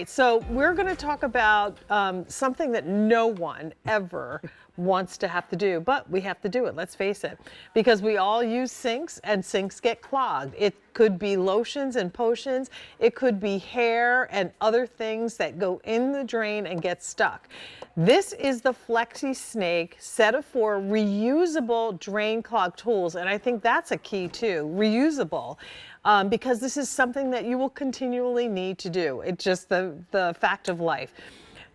So we're going to talk about something that no one ever wants to have to do, but we have to do it, let's face it, because we all use sinks and sinks get clogged. It could be lotions and potions, it could be hair and other things that go in the drain and get stuck. This is the Flexisnake set of 4 reusable drain clog tools, and I think that's a key too, reusable. Because this is something that you will continually need to do. It's just the fact of life.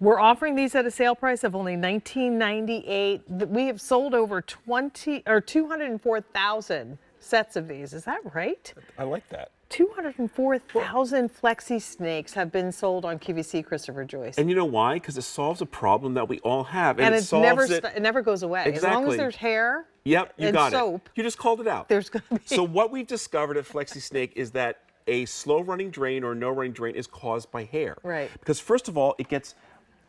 We're offering these at a sale price of only $19.98. We have sold over 204,000 sets of these. Is that right? I like that. 204,000 Flexisnakes have been sold on QVC, Christopher Joyce. And you know why? Because it solves a problem that we all have. And it never goes away. Exactly. As long as there's hair and soap. You just called it out. There's going to be. So what we've discovered at Flexisnake is that a slow running drain or no running drain is caused by hair. Right. Because first of all, it gets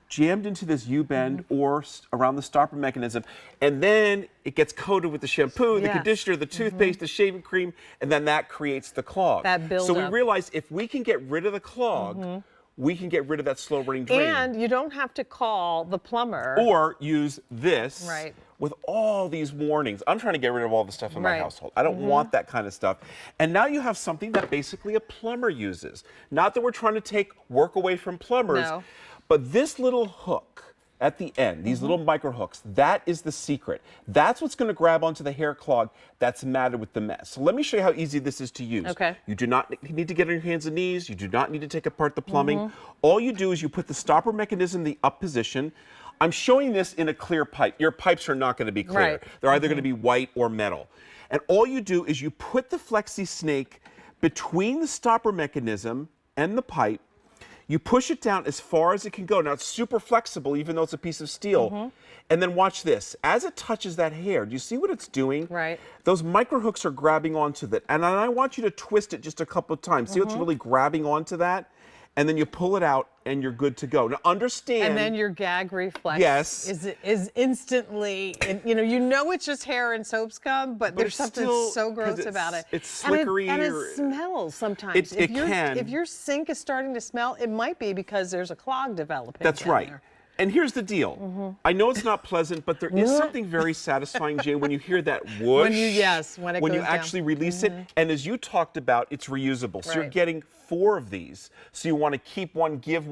jammed into this U-bend or around the stopper mechanism, and then it gets coated with the shampoo, the conditioner, the toothpaste, the shaving cream, and then that creates the clog. That buildup. So we realize if we can get rid of the clog, we can get rid of that slow running drain. And you don't have to call the plumber. Or use this Right. with all these warnings. I'm trying to get rid of all the stuff in my household. I don't want that kind of stuff. And now you have something that basically a plumber uses. Not that we're trying to take work away from plumbers, but this little hook at the end, these little micro hooks, that is the secret. That's what's going to grab onto the hair clog that's matted with the mess. So let me show you how easy this is to use. Okay. You do not need to get on your hands and knees. You do not need to take apart the plumbing. All you do is you put the stopper mechanism in the up position. I'm showing this in a clear pipe. Your pipes are not going to be clear. Right. They're either going to be white or metal. And all you do is you put the Flexisnake between the stopper mechanism and the pipe. You push it down as far as it can go. Now, it's super flexible, even though it's a piece of steel. And then watch this. As it touches that hair, do you see what it's doing? Right. Those micro hooks are grabbing onto that. And I want you to twist it just a couple of times. See what's really grabbing onto that? And then you pull it out, and you're good to go. Now, understand. And then your gag reflex is instantly, you know it's just hair and soap scum, but there's something so gross about it. It's slickery. And it smells sometimes. It can. If your sink is starting to smell, it might be because there's a clog developing. That's right. There. And here's the deal. I know it's not pleasant, but there is something very satisfying, Jane, when you hear that whoosh. When you actually release it. And as you talked about, it's reusable. So you're getting 4 of these. So you want to keep one, give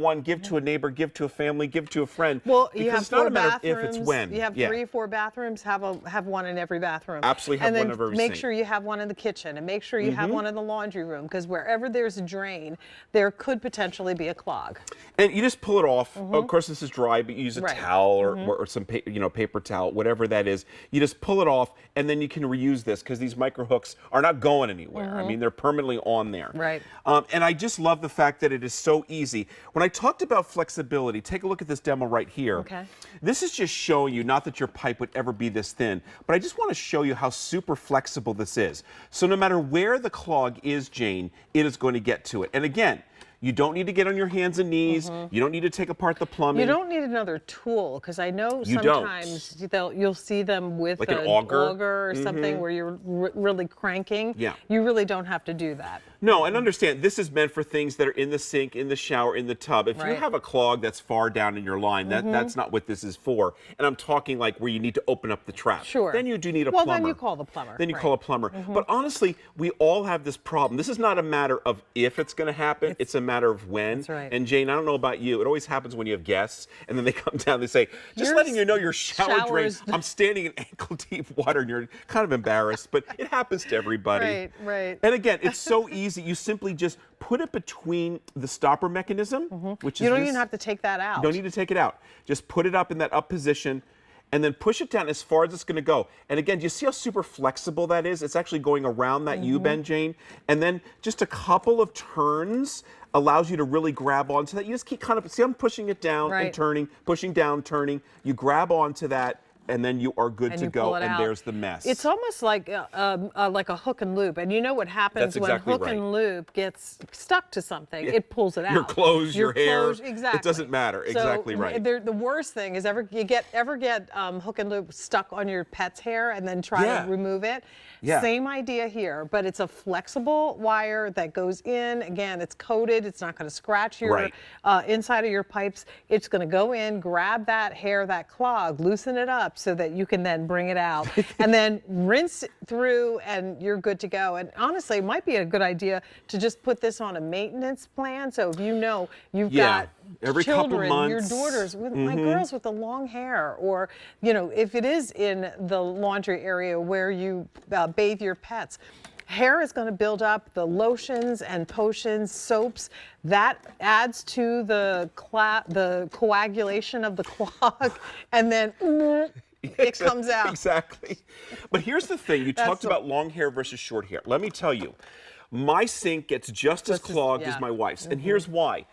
to a neighbor, give to a family, give to a friend. Well, you have it's not 4 a matter bathrooms. of if, it's when. You have 3 or 4 bathrooms. Have one in every bathroom. Absolutely have one of every make sink. sure you have one in the kitchen, and make sure you have one in the laundry room, because wherever there's a drain, there could potentially be a clog. And you just pull it off. Of course, this is dry, but you use a towel or some paper towel, whatever that is. You just pull it off, and then you can reuse this because these micro hooks are not going anywhere. I mean, they're permanently on there. Right. And I just love the fact that it is so easy. When I talked about flexibility, take a look at this demo right here. Okay. This is just showing you, not that your pipe would ever be this thin, but I just want to show you how super flexible this is. So no matter where the clog is, Jane, it is going to get to it. And again, you don't need to get on your hands and knees. You don't need to take apart the plumbing. You don't need another tool, because I know sometimes you'll see them with like an auger or something where you're really cranking. Yeah. You really don't have to do that. No, and understand, this is meant for things that are in the sink, in the shower, in the tub. If you have a clog that's far down in your line, that's not what this is for. And I'm talking like where you need to open up the trap. Sure. Then you do need a plumber. Well, then you call the plumber. Then you call a plumber. But honestly, we all have this problem. This is not a matter of if it's going to happen. It's a matter of when. That's right. And Jane, I don't know about you. It always happens when you have guests, and then they come down and they say, just letting you know your shower drain, I'm standing in ankle-deep water, and you're kind of embarrassed. But it happens to everybody. Right. And again, it's so easy. You simply just put it between the stopper mechanism, which is you don't even have to take that out. You don't need to take it out. Just put it up in that up position, and then push it down as far as it's going to go. And again, do you see how super flexible that is? It's actually going around that U-bend, Jane. And then just a couple of turns allows you to really grab onto that. You just keep kind of, see, I'm pushing it down and turning, pushing down, turning. You grab onto that, and then you are good And to you go, pull it and out. there's the mess. It's almost like a hook and loop. And you know what happens That's exactly when hook right. and loop gets stuck to something? It pulls it out. Your clothes, your hair, exactly. it doesn't matter. Exactly right. The worst thing is ever get hook and loop stuck on your pet's hair and then try to remove it. Yeah. Same idea here, but it's a flexible wire that goes in. Again, it's coated. It's not going to scratch your inside of your pipes. It's going to go in, grab that hair, that clog, loosen it up so that you can then bring it out, and then rinse it through, and you're good to go. And honestly, it might be a good idea to just put this on a maintenance plan. So if you know you've got every children, couple your months. daughters, with my girls with the long hair, or if it is in the laundry area where you bathe your pets. Hair is going to build up, the lotions and potions, soaps, that adds to the coagulation of the clog, and then it comes out. Exactly. But here's the thing, you talked about long hair versus short hair. Let me tell you, my sink gets just as clogged as my wife's, and here's why.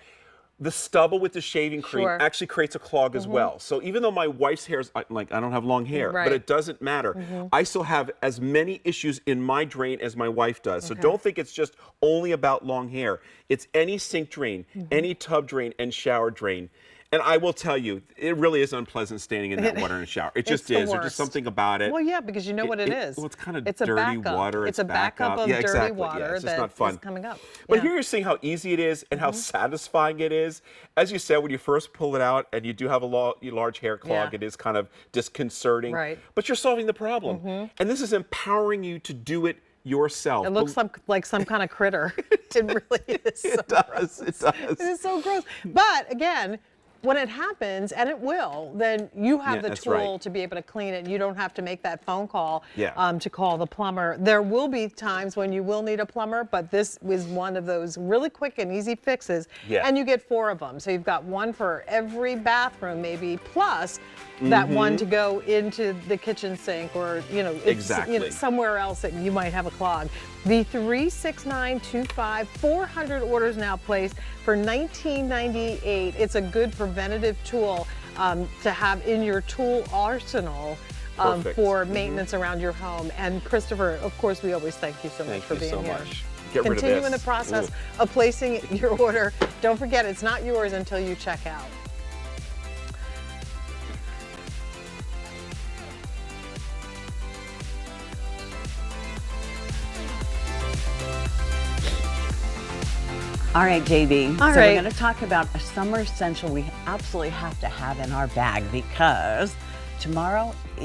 The stubble with the shaving cream actually creates a clog as well. So even though my wife's hair is like, I don't have long hair, but it doesn't matter. I still have as many issues in my drain as my wife does. So don't think it's just only about long hair. It's any sink drain, any tub drain, and shower drain. And I will tell you, it really is unpleasant standing in that water in a shower. It just is. There's just something about it. Well, yeah, because you know what it is. Well, it's kind of a dirty backup. water. It's a backup of dirty water it's just not fun. is coming up. But here you're seeing how easy it is and how satisfying it is. As you said, when you first pull it out and you do have a large hair clog, it is kind of disconcerting. Right. But you're solving the problem. And this is empowering you to do it yourself. It looks like some kind of critter. It really is. It does. It does. It is so gross. But again, when it happens, and it will, then you have the tool to be able to clean it. You don't have to make that phone call to call the plumber. There will be times when you will need a plumber, but this is one of those really quick and easy fixes. And you get 4 of them. So you've got one for every bathroom, maybe, plus that one to go into the kitchen sink, or somewhere else that you might have a clog. The 36925, 400 orders now placed for $19.98. It's a good preventative tool to have in your tool arsenal for maintenance around your home. And Christopher, of course, we always thank you so much for being here. Get rid of this. Continue in the process of placing your order. Don't forget, it's not yours until you check out. All right, JB. All so right. We're going to talk about a summer essential we absolutely have to have in our bag, because tomorrow is